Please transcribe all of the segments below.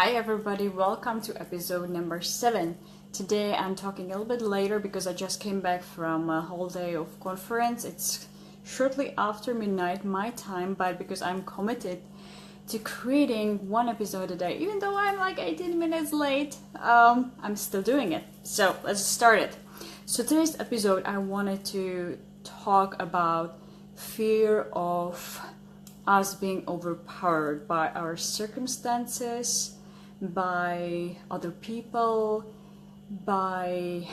Hi everybody, welcome to episode number 7. Today I'm talking a little bit later because I just came back from a whole day of conference. It's shortly after midnight my time, but because I'm committed to creating one episode a day, even though I'm like 18 minutes late, I'm still doing it. So let's start it. So today's episode I wanted to talk about fear of us being overpowered by our circumstances, by other people, by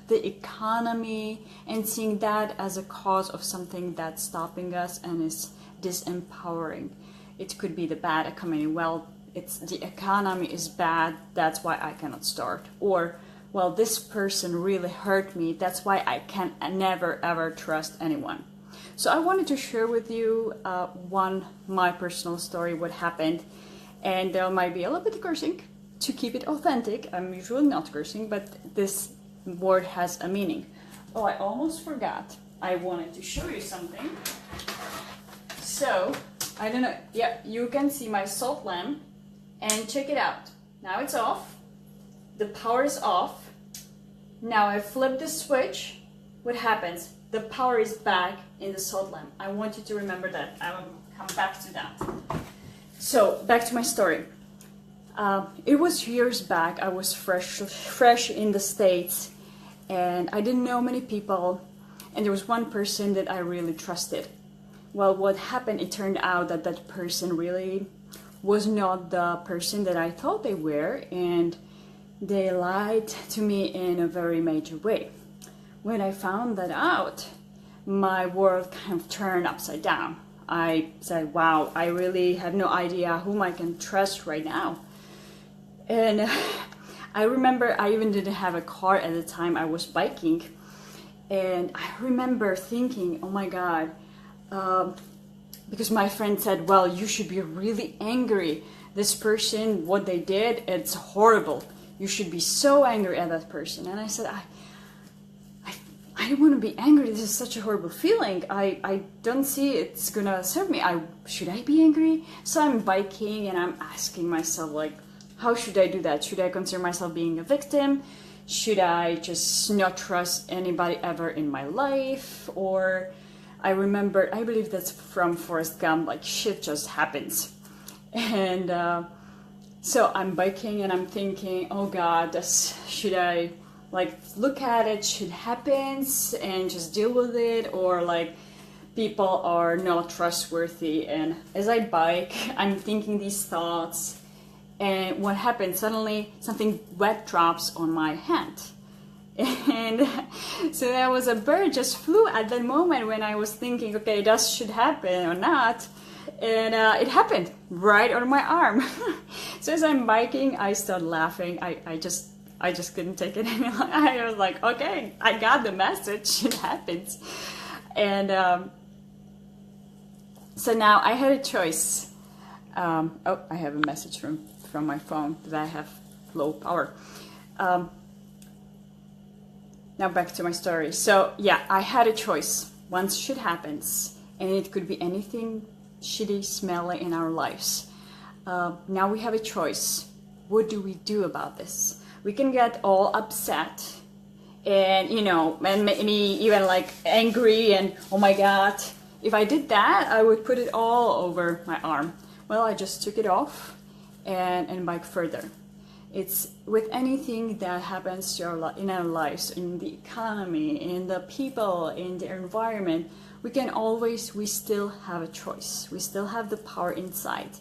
the economy, and seeing that as a cause of something that's stopping us and is disempowering. It could be the bad economy. Well, it's the economy is bad, that's why I cannot start. Or, well, this person really hurt me, that's why I can never ever trust anyone. So I wanted to share with you my personal story, what happened. And there might be a little bit of cursing to keep it authentic. I'm usually not cursing, but this word has a meaning. Oh, I almost forgot. I wanted to show you something. So, I don't know. Yeah, you can see my salt lamp. And check it out. Now it's off. The power is off. Now I flip the switch. What happens? The power is back in the salt lamp. I want you to remember that. I will come back to that. So, back to my story. It was years back. I was fresh in the States, and I didn't know many people, and there was one person that I really trusted. Well, what happened, it turned out that that person really was not the person that I thought they were, and they lied to me in a very major way. When I found that out, my world kind of turned upside down. I said, wow, I really have no idea whom I can trust right now. And I remember I even didn't have a car at the time. I was biking. And I remember thinking, oh my God, because my friend said, well, you should be really angry. This person, what they did, it's horrible. You should be so angry at that person. And I said, I don't want to be angry. This is such a horrible feeling. I don't see it's gonna serve me. Should I be angry? So I'm biking and I'm asking myself, like, how should I do that? Should I consider myself being a victim? Should I just not trust anybody ever in my life? Or I believe that's from Forrest Gump, like shit just happens. And so I'm biking and I'm thinking, oh God, should I like look at it, shit happens and just deal with it, or like people are not trustworthy. And as I bike, I'm thinking these thoughts, and what happens, suddenly something wet drops on my hand. And so there was a bird just flew at that moment when I was thinking, okay, this should happen or not. And it happened right on my arm. So as I'm biking, I start laughing. I just couldn't take it any longer. I was like, okay, I got the message, it happens. And so now I had a choice. Oh, I have a message from my phone that I have low power. Now back to my story. So yeah, I had a choice. Once shit happens, and it could be anything shitty, smelly in our lives. Now we have a choice. What do we do about this? We can get all upset and, and maybe even like angry and, oh my God. If I did that, I would put it all over my arm. Well, I just took it off and bike further. It's with anything that happens to in our lives, in the economy, in the people, in the environment, we still have a choice. We still have the power inside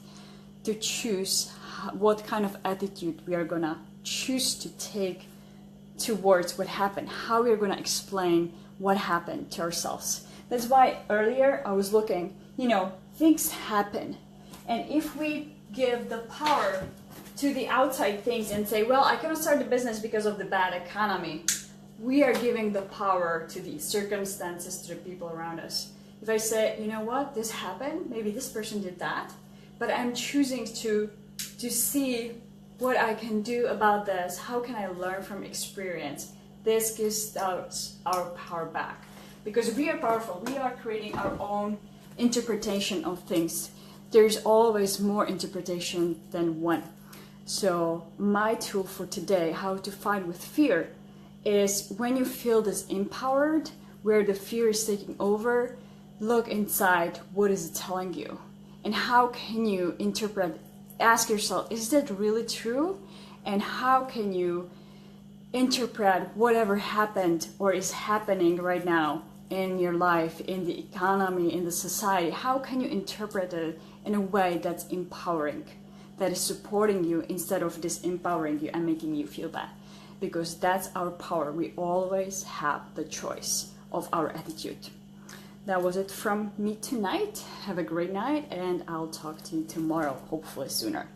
to choose what kind of attitude we are gonna choose to take towards what happened, how we're going to explain what happened to ourselves. That's why earlier I was looking, things happen. And if we give the power to the outside things and say, well, I cannot start the business because of the bad economy, we are giving the power to the circumstances, to the people around us. If I say, you know what, this happened, maybe this person did that, but I'm choosing to see what I can do about this, how can I learn from experience? This gives us our power back. Because we are powerful, we are creating our own interpretation of things. There's always more interpretation than one. So my tool for today, how to fight with fear, is when you feel disempowered, where the fear is taking over, look inside, what is it telling you? And how can you interpret, ask yourself, is that really true? And how can you interpret whatever happened or is happening right now in your life, in the economy, in the society? How can you interpret it in a way that's empowering, that is supporting you instead of disempowering you and making you feel bad? Because that's our power. We always have the choice of our attitude. That was it from me tonight. Have a great night, and I'll talk to you tomorrow, hopefully sooner.